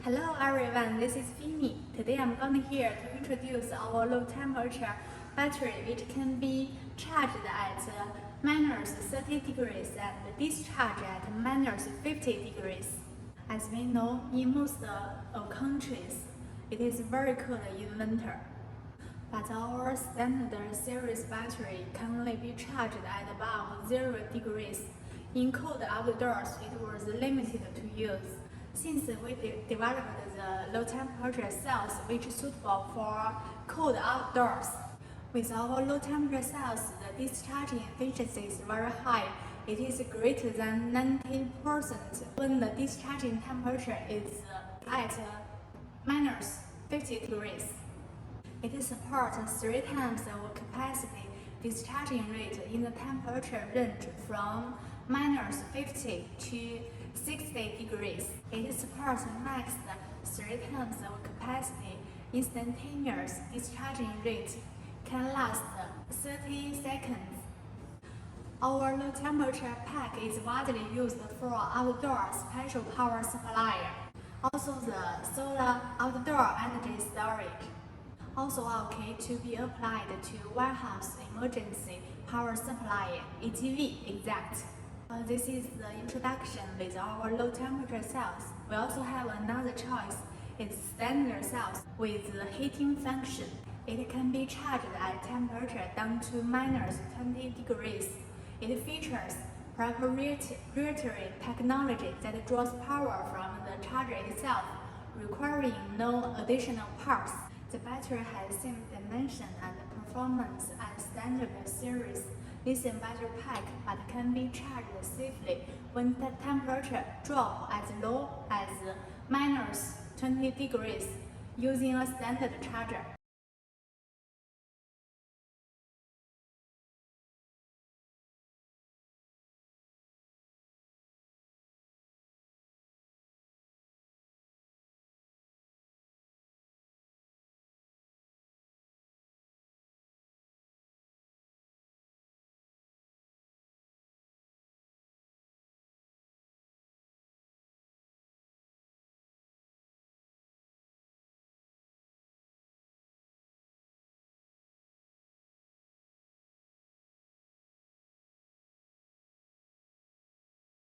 Hello everyone, this is Fimi. Today I'm going here to introduce our low temperature battery which can be charged at -30 degrees and discharged at -50 degrees. As we know, in most countries, it is very cold in winter. But our standard series battery can only be charged at about 0 degrees. In cold outdoors, it was limited to use. Since we developed the low temperature cells which is suitable for cold outdoors. With our low temperature cells, the discharging efficiency is very high. It is greater than 90% when the discharging temperature is at -50 degrees. It supports 3 times our capacity discharging rate in the temperature range from -50 to 60 degrees. It supports max 3 times our capacity. Instantaneous discharging rate can last 30 seconds. Our low temperature pack is widely used for outdoor special power supplier, also the solar outdoor energy storage. Also okay to be applied to warehouse emergency power supply, AGV exact. This is the introduction with our low temperature cells. We also have another choice. It's standard cells with the heating function. It can be charged at temperature down to -20 degrees. It features proprietary technology that draws power from the charger itself, requiring no additional parts. The battery has the same dimension and performance as standard series lithium battery pack, but can be charged safely when the temperature drops as low as -20 degrees using a standard charger.